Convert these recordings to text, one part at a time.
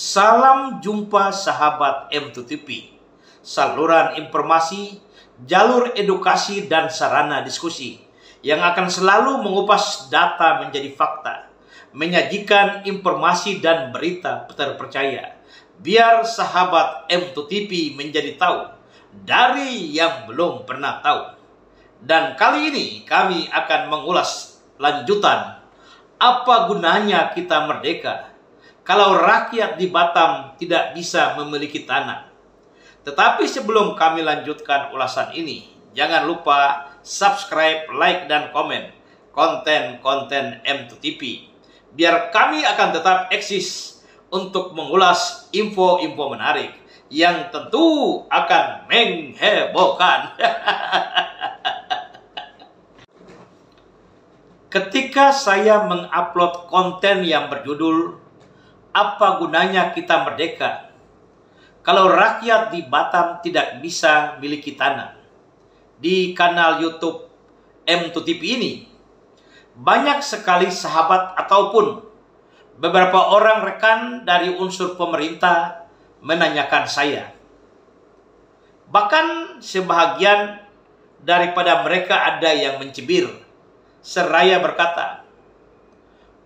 Salam jumpa sahabat M2TV, saluran informasi, jalur edukasi dan sarana diskusi yang akan selalu mengupas data menjadi fakta, menyajikan informasi dan berita terpercaya, biar sahabat M2TV menjadi tahu dari yang belum pernah tahu. Dan kali ini kami akan mengulas lanjutan, apa gunanya kita merdeka kalau rakyat di Batam tidak bisa memiliki tanah. Tetapi sebelum kami lanjutkan ulasan ini, jangan lupa subscribe, like, dan komen konten-konten M2TV, biar kami akan tetap eksis untuk mengulas info-info menarik yang tentu akan menghebohkan. Ketika saya mengupload konten yang berjudul "Apa gunanya kita merdeka kalau rakyat di Batam tidak bisa miliki tanah" di kanal YouTube M2TV ini, banyak sekali sahabat ataupun beberapa orang rekan dari unsur pemerintah menanyakan saya. Bahkan sebahagian daripada mereka ada yang mencibir seraya berkata,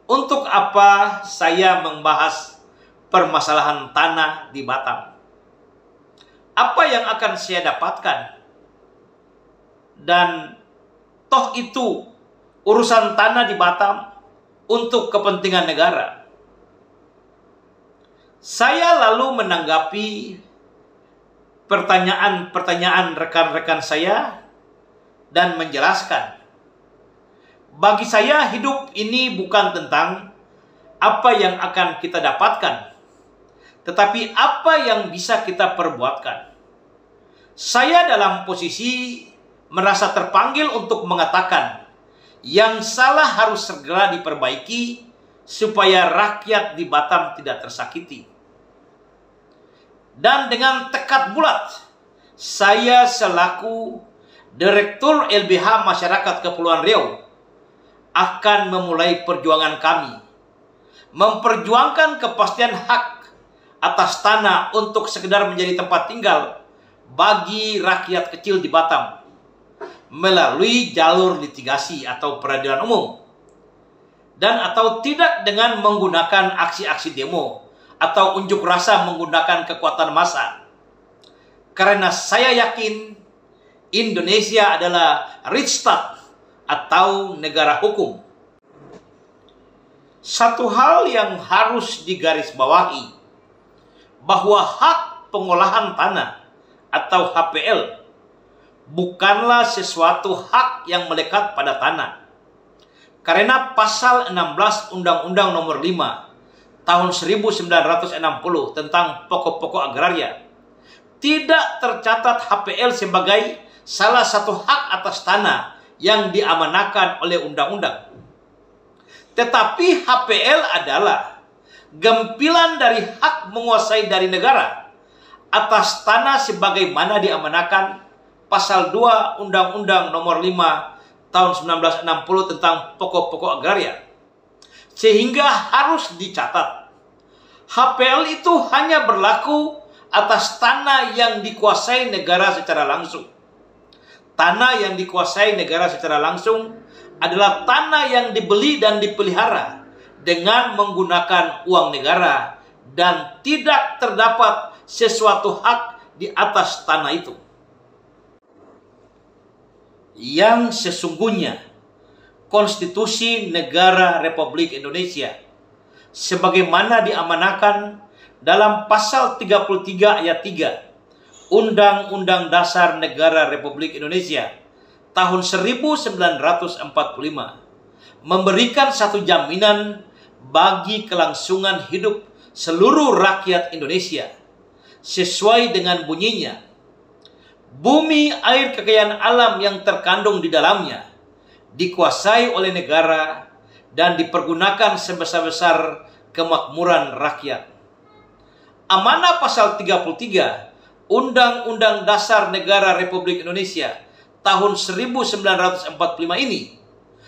"Untuk apa saya membahas permasalahan tanah di Batam? Apa yang akan saya dapatkan? Dan toh itu urusan tanah di Batam untuk kepentingan negara." Saya lalu menanggapi pertanyaan-pertanyaan rekan-rekan saya dan menjelaskan, bagi saya hidup ini bukan tentang apa yang akan kita dapatkan, tetapi apa yang bisa kita perbuatkan. Saya dalam posisi merasa terpanggil untuk mengatakan yang salah harus segera diperbaiki supaya rakyat di Batam tidak tersakiti. Dan dengan tekad bulat, saya selaku Direktur LBH Masyarakat Kepulauan Riau akan memulai perjuangan kami, memperjuangkan kepastian hak atas tanah untuk sekedar menjadi tempat tinggal bagi rakyat kecil di Batam melalui jalur litigasi atau peradilan umum, dan atau tidak dengan menggunakan aksi-aksi demo atau unjuk rasa menggunakan kekuatan massa. Karena saya yakin Indonesia adalah Rechtsstaat atau negara hukum. Satu hal yang harus digarisbawahi, bahwa hak pengolahan tanah atau HPL bukanlah sesuatu hak yang melekat pada tanah. Karena pasal 16 Undang-Undang Nomor 5 tahun 1960 tentang pokok-pokok agraria tidak tercatat HPL sebagai salah satu hak atas tanah yang diamanahkan oleh undang-undang. Tetapi HPL adalah gempilan dari hak menguasai dari negara atas tanah sebagaimana diamanahkan pasal 2 Undang-Undang Nomor 5 tahun 1960 tentang pokok-pokok agraria. Sehingga harus dicatat, HPL itu hanya berlaku atas tanah yang dikuasai negara secara langsung. Tanah yang dikuasai negara secara langsung adalah tanah yang dibeli dan dipelihara dengan menggunakan uang negara dan tidak terdapat sesuatu hak di atas tanah itu. Yang sesungguhnya Konstitusi Negara Republik Indonesia sebagaimana diamanahkan dalam pasal 33 ayat 3 Undang-Undang Dasar Negara Republik Indonesia tahun 1945 memberikan satu jaminan bagi kelangsungan hidup seluruh rakyat Indonesia sesuai dengan bunyinya, bumi, air, kekayaan alam yang terkandung di dalamnya dikuasai oleh negara dan dipergunakan sebesar-besar kemakmuran rakyat. Amanah pasal 33 Undang-Undang Dasar Negara Republik Indonesia tahun 1945 ini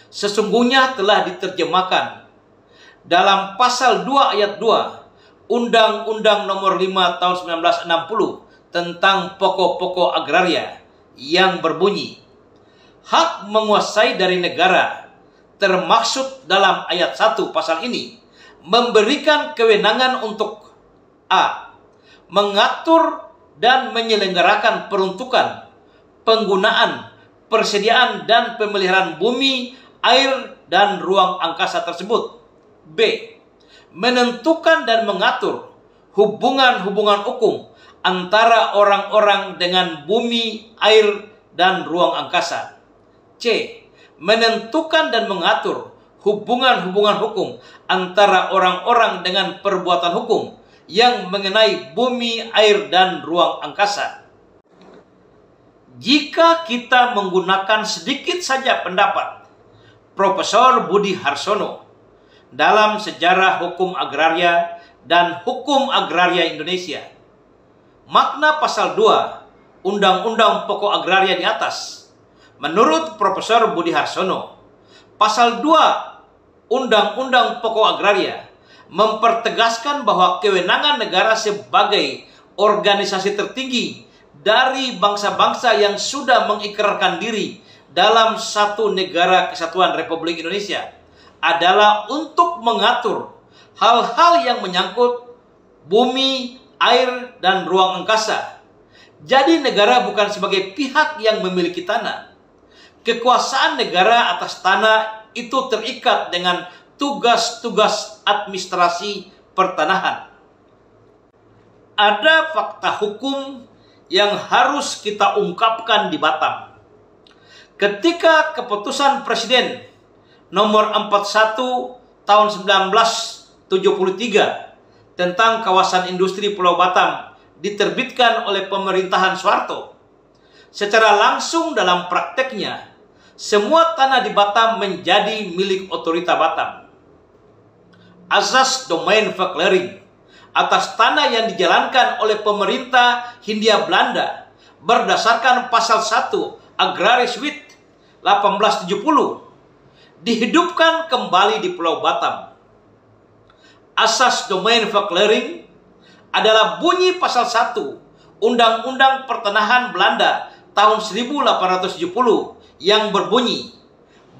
sesungguhnya telah diterjemahkan dalam pasal 2 ayat 2 Undang-Undang Nomor 5 Tahun 1960 tentang pokok-pokok agraria yang berbunyi, hak menguasai dari negara termaksud dalam ayat 1 pasal ini memberikan kewenangan untuk a. mengatur dan menyelenggarakan peruntukan, penggunaan, persediaan dan pemeliharaan bumi, air, dan ruang angkasa tersebut. B. Menentukan dan mengatur hubungan-hubungan hukum antara orang-orang dengan bumi, air, dan ruang angkasa. C. Menentukan dan mengatur hubungan-hubungan hukum antara orang-orang dengan perbuatan hukum yang mengenai bumi, air, dan ruang angkasa. Jika kita menggunakan sedikit saja pendapat Profesor Budi Harsono dalam Sejarah Hukum Agraria dan Hukum Agraria Indonesia, makna pasal 2 Undang-Undang Pokok Agraria di atas, menurut Profesor Budi Harsono, pasal 2 Undang-Undang Pokok Agraria mempertegaskan bahwa kewenangan negara sebagai organisasi tertinggi dari bangsa-bangsa yang sudah mengikrarkan diri dalam satu negara kesatuan Republik Indonesia adalah untuk mengatur hal-hal yang menyangkut bumi, air, dan ruang angkasa. Jadi negara bukan sebagai pihak yang memiliki tanah. Kekuasaan negara atas tanah itu terikat dengan tugas-tugas administrasi pertanahan. Ada fakta hukum yang harus kita ungkapkan di Batam. Ketika keputusan Presiden nomor 41 tahun 1973 tentang kawasan industri Pulau Batam diterbitkan oleh pemerintahan Soeharto, secara langsung dalam prakteknya semua tanah di Batam menjadi milik otorita Batam. Azas domain verklaring atas tanah yang dijalankan oleh pemerintah Hindia Belanda berdasarkan pasal 1 Agraris Wet 1870 dihidupkan kembali di Pulau Batam. Asas domain verklaring adalah bunyi pasal 1 Undang-Undang Pertanahan Belanda tahun 1870 yang berbunyi,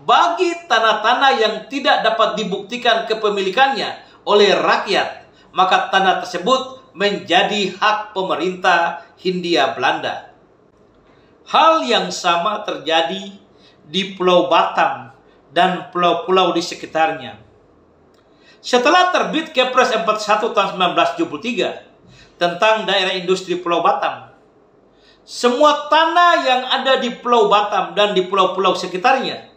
bagi tanah-tanah yang tidak dapat dibuktikan kepemilikannya oleh rakyat, maka tanah tersebut menjadi hak pemerintah Hindia Belanda. Hal yang sama terjadi di Pulau Batam dan pulau-pulau di sekitarnya. Setelah terbit Kepres 41 tahun 1973 tentang daerah industri Pulau Batam, semua tanah yang ada di Pulau Batam dan di pulau-pulau sekitarnya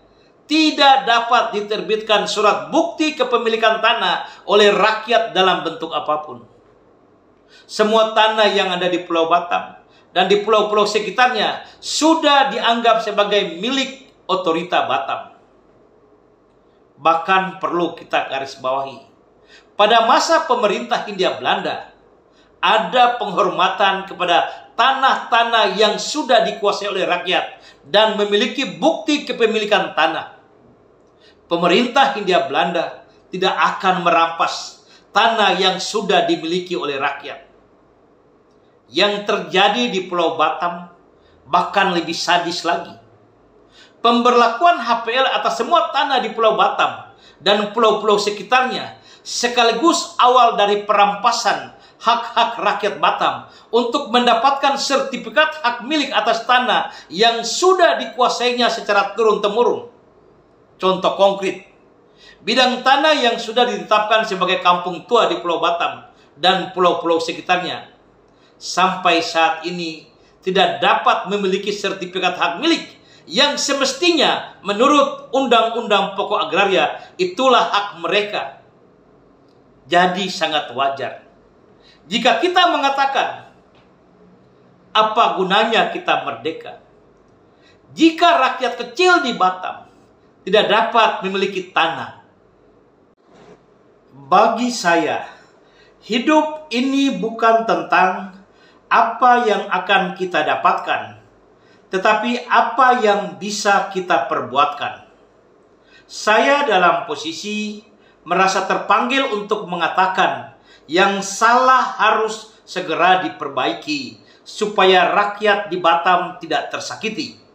tidak dapat diterbitkan surat bukti kepemilikan tanah oleh rakyat dalam bentuk apapun. Semua tanah yang ada di Pulau Batam dan di pulau-pulau sekitarnya sudah dianggap sebagai milik otorita Batam. Bahkan perlu kita garis bawahi, pada masa pemerintah Hindia Belanda ada penghormatan kepada tanah-tanah yang sudah dikuasai oleh rakyat dan memiliki bukti kepemilikan tanah. Pemerintah Hindia Belanda tidak akan merampas tanah yang sudah dimiliki oleh rakyat. Yang terjadi di Pulau Batam bahkan lebih sadis lagi. Pemberlakuan HPL atas semua tanah di Pulau Batam dan pulau-pulau sekitarnya sekaligus awal dari perampasan hak-hak rakyat Batam untuk mendapatkan sertifikat hak milik atas tanah yang sudah dikuasainya secara turun-temurun. Contoh konkret, bidang tanah yang sudah ditetapkan sebagai kampung tua di Pulau Batam dan pulau-pulau sekitarnya sampai saat ini tidak dapat memiliki sertifikat hak milik yang semestinya menurut Undang-Undang Pokok Agraria itulah hak mereka. Jadi sangat wajar jika kita mengatakan, apa gunanya kita merdeka jika rakyat kecil di Batam tidak dapat memiliki tanah? Bagi saya, hidup ini bukan tentang apa yang akan kita dapatkan, tetapi apa yang bisa kita perbuatkan. Saya dalam posisi merasa terpanggil untuk mengatakan Yang salah harus segera diperbaiki supaya rakyat di Batam tidak tersakiti.